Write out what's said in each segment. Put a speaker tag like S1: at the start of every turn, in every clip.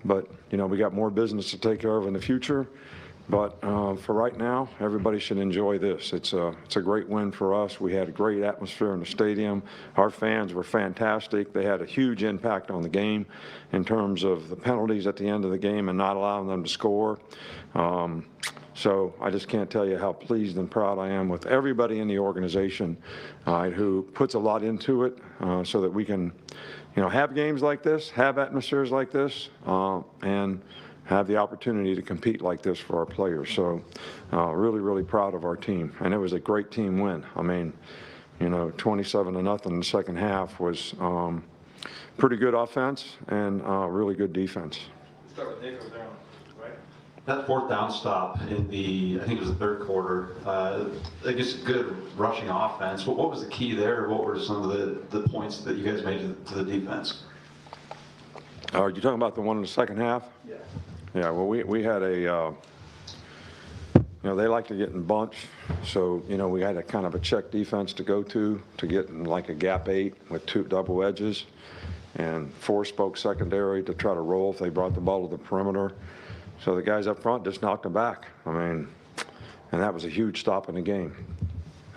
S1: But, we got more business to take care of in the future. But for right now, everybody should enjoy this. It's a great win for us. We had a great atmosphere in the stadium. Our fans were fantastic. They had a huge impact on the game in terms of the penalties at the end of the game and not allowing them to score. So I just can't tell you how pleased and proud I am with everybody in the organization who puts a lot into it so that we can, have games like this, have atmospheres like this, and have the opportunity to compete like this for our players. So really, really proud of our team. And it was a great team win. I mean, 27-0 in the second half was pretty good offense and really good defense.
S2: Start with Nick over there, right?
S3: That fourth down stop in I think it was the third quarter, I guess good rushing offense. What was the key there? What were some of the points that you guys made to the defense?
S1: Are you talking about the one in the second half?
S2: Yeah.
S1: Yeah, well, we had a, they like to get in bunch, so, we had a kind of a check defense to go to get in like a gap 8 with 2 double edges and 4 spoke secondary to try to roll if they brought the ball to the perimeter. So the guys up front just knocked them back. I mean, and that was a huge stop in the game.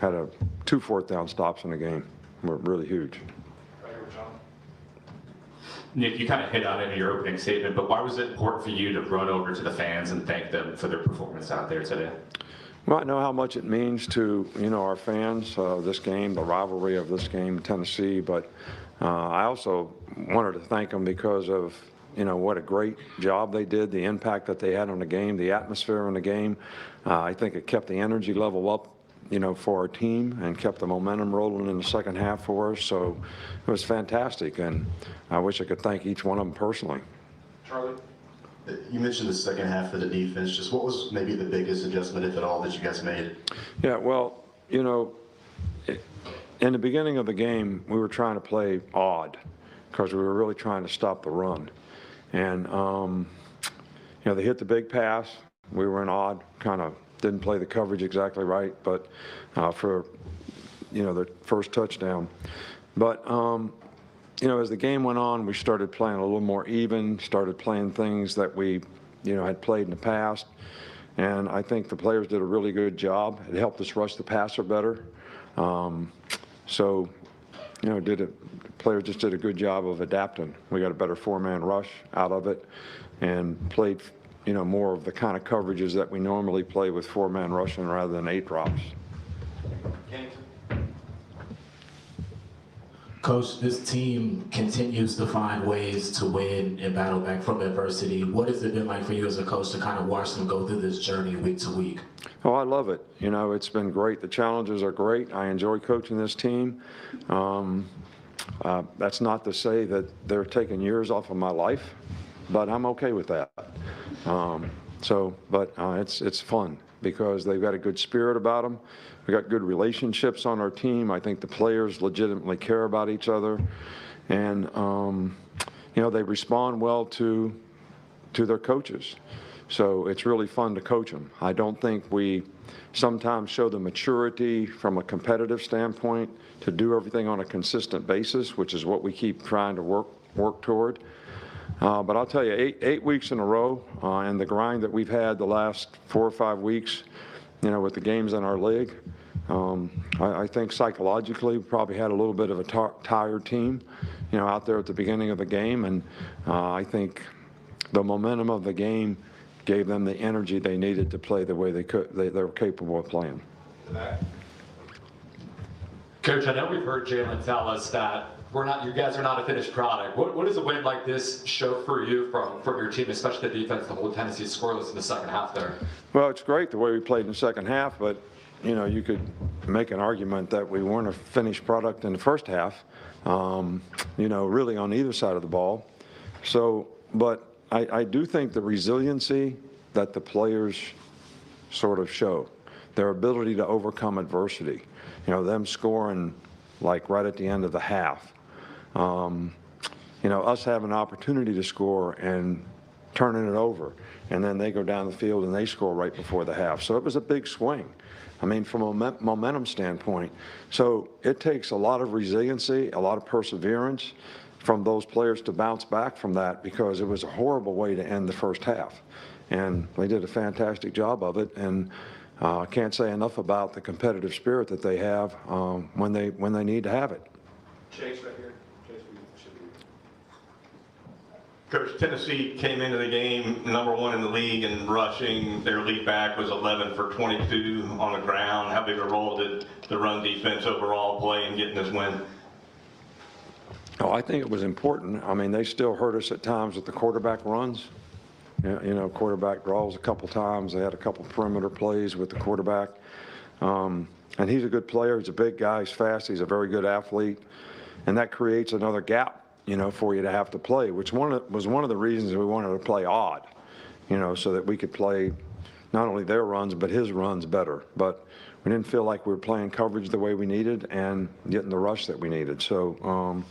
S1: Had 2 fourth down stops in the game. Were really huge.
S4: Nick, you kind of hit on it in your opening statement, but why was it important for you to run over to the fans and thank them for their performance out there today?
S1: Well, I know how much it means to, our fans, this game, the rivalry of this game in Tennessee, but I also wanted to thank them because of, what a great job they did, the impact that they had on the game, the atmosphere in the game. I think it kept the energy level up, for our team and kept the momentum rolling in the second half for us. So it was fantastic, and I wish I could thank each one of them personally.
S2: Charlie?
S5: You mentioned the second half of the defense. Just what was maybe the biggest adjustment, if at all, that you guys made?
S1: Yeah, well, in the beginning of the game, we were trying to play odd because we were really trying to stop the run. And, they hit the big pass. We were in odd, kind of didn't play the coverage exactly right, but for, the first touchdown. But, as the game went on, we started playing a little more even, started playing things that we, had played in the past. And I think the players did a really good job. It helped us rush the passer better. So, the players just did a good job of adapting. We got a better 4-man rush out of it and played, more of the kind of coverages that we normally play with 4-man rushing rather than 8 drops.
S6: Coach, this team continues to find ways to win and battle back from adversity. What has it been like for you as a coach to kind of watch them go through this journey week to week?
S1: Oh, I love it. It's been great. The challenges are great. I enjoy coaching this team. That's not to say that they're taking years off of my life, but I'm okay with that. It's fun because they've got a good spirit about them. We got good relationships on our team. I think the players legitimately care about each other, and they respond well to their coaches. So it's really fun to coach them. I don't think we sometimes show the maturity from a competitive standpoint to do everything on a consistent basis, which is what we keep trying to work toward. But I'll tell you, eight weeks in a row, and the grind that we've had the last 4 or 5 weeks, with the games in our league, I think psychologically we probably had a little bit of a tired team, out there at the beginning of the game, and I think the momentum of the game gave them the energy they needed to play the way they were capable of playing.
S4: Coach, I know we've heard Jalen tell us that you guys are not a finished product. What does a win like this show for you from your team, especially the defense, the whole Tennessee scoreless in the second half there?
S1: Well, it's great the way we played in the second half, but you could make an argument that we weren't a finished product in the first half, really on either side of the ball. So, but I do think the resiliency that the players sort of show, their ability to overcome adversity, them scoring like right at the end of the half, us having an opportunity to score and turning it over, and then they go down the field and they score right before the half. So it was a big swing. I mean, from a momentum standpoint. So it takes a lot of resiliency, a lot of perseverance from those players to bounce back from that, because it was a horrible way to end the first half. And they did a fantastic job of it, and I can't say enough about the competitive spirit that they have when they need to have it.
S2: Chase right here. Chase, we should be.
S7: Coach, Tennessee came into the game #1 in the league in rushing. Their lead back was 11 for 22 on the ground. How big a role did the run defense overall play in getting this win?
S1: Oh, I think it was important. I mean, they still hurt us at times with the quarterback runs. Quarterback draws a couple times. They had a couple perimeter plays with the quarterback. And he's a good player. He's a big guy. He's fast. He's a very good athlete. And that creates another gap, for you to have to play, which was one of the reasons we wanted to play odd, so that we could play not only their runs, but his runs better. But we didn't feel like we were playing coverage the way we needed and getting the rush that we needed. So,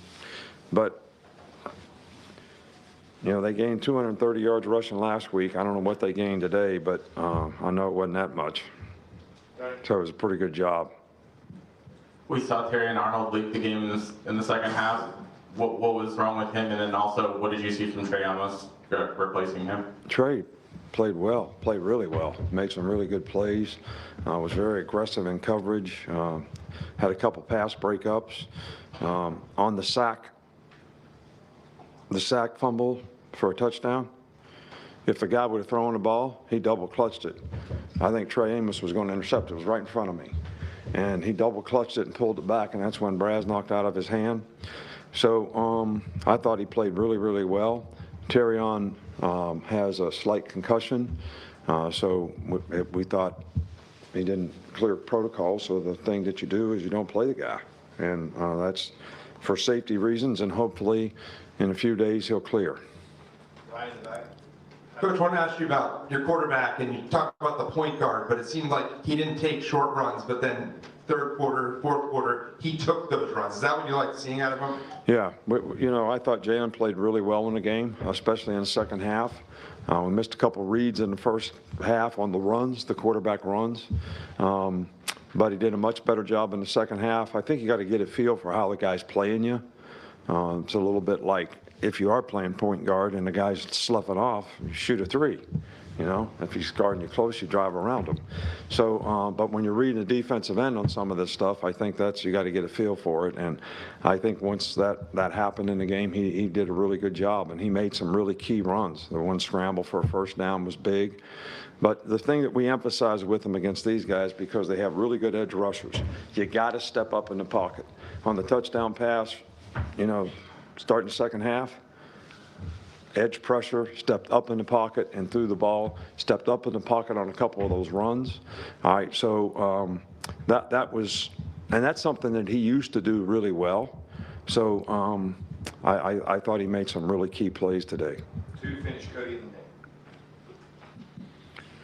S1: they gained 230 yards rushing last week. I don't know what they gained today, but I know it wasn't that much. So it was a pretty good job.
S8: We saw Terry and Arnold lead the game in the second half. What was wrong with him? And then also, what did you see from Trey Amos replacing him?
S1: Trey played really well, made some really good plays, was very aggressive in coverage, had a couple pass breakups. On the sack fumble for a touchdown, if the guy would have thrown the ball, he double clutched it. I think Trey Amos was going to intercept it. It was right in front of me. And he double clutched it and pulled it back, and that's when Braz knocked out of his hand. So I thought he played really, really well. Terrion has a slight concussion, so we thought he didn't clear protocol, so the thing that you do is you don't play the guy. And that's for safety reasons, and hopefully in a few days he'll clear.
S2: Ryan in the back.
S9: Coach, I want to ask you about your quarterback, and you talked about the point guard, but it seemed like he didn't take short runs, but then third quarter, fourth quarter, he took those runs. Is that what you like seeing out of him?
S1: Yeah, I thought Jalen played really well in the game, especially in the second half. We missed a couple reads in the first half on the runs, the quarterback runs, but he did a much better job in the second half. I think you got to get a feel for how the guy's playing you. It's a little bit like if you are playing point guard and the guy's sloughing off, you shoot a three. If he's guarding you close, you drive around him. So, but when you're reading the defensive end on some of this stuff, I think you got to get a feel for it. And I think once that happened in the game, he did a really good job, and he made some really key runs. The one scramble for a first down was big. But the thing that we emphasize with them against these guys, because they have really good edge rushers, you got to step up in the pocket. On the touchdown pass, starting the second half, edge pressure, stepped up in the pocket and threw the ball, stepped up in the pocket on a couple of those runs. All right, so that was, and that's something that he used to do really well. So I thought he made some really key plays today.
S2: Two finish Cody in the game.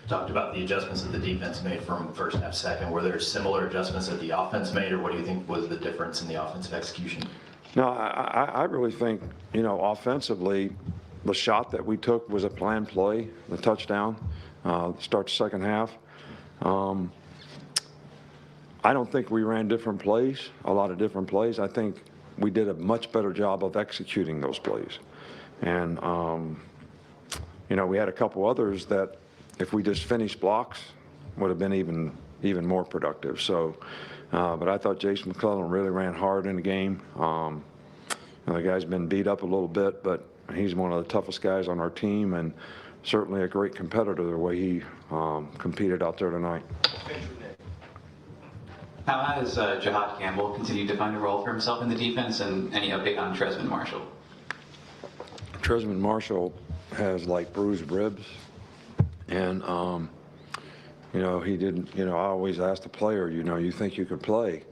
S10: Talked about the adjustments that the defense made from first half, second. Were there similar adjustments that the offense made, or what do you think was the difference in the offensive execution?
S1: No, I really think, offensively, the shot that we took was a planned play, the touchdown, start the second half. I don't think we ran different plays, a lot of different plays. I think we did a much better job of executing those plays. And, we had a couple others that if we just finished blocks would have been even more productive. So, but I thought Jason McClellan really ran hard in the game. The guy's been beat up a little bit, but he's one of the toughest guys on our team, and certainly a great competitor the way he competed out there tonight.
S2: Finish with Nick.
S11: How has Jahad Campbell continued to find a role for himself in the defense, and any update on Tresman Marshall?
S1: Tresman Marshall has bruised ribs, and he didn't. I always ask the player, you think you could play,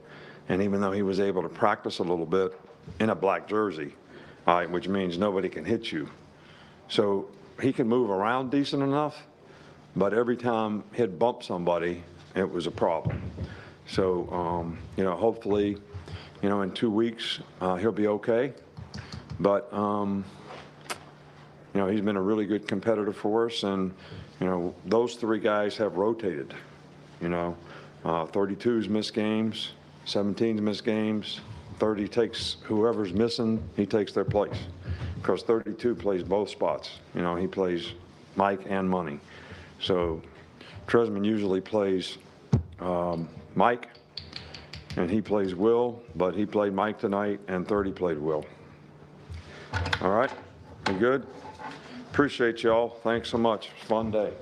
S1: and even though he was able to practice a little bit in a black jersey, which means nobody can hit you, so he can move around decent enough, but every time he'd bump somebody, it was a problem. So hopefully, in 2 weeks he'll be okay, but he's been a really good competitor for us, and those three guys have rotated. 32's missed games, 17's missed games, 30 takes, whoever's missing, he takes their place. Because 32 plays both spots. You know, he plays Mike and Money. So Tresman usually plays Mike, and he plays Will, but he played Mike tonight, and 30 played Will. All right, we good? Appreciate y'all. Thanks so much. Fun day.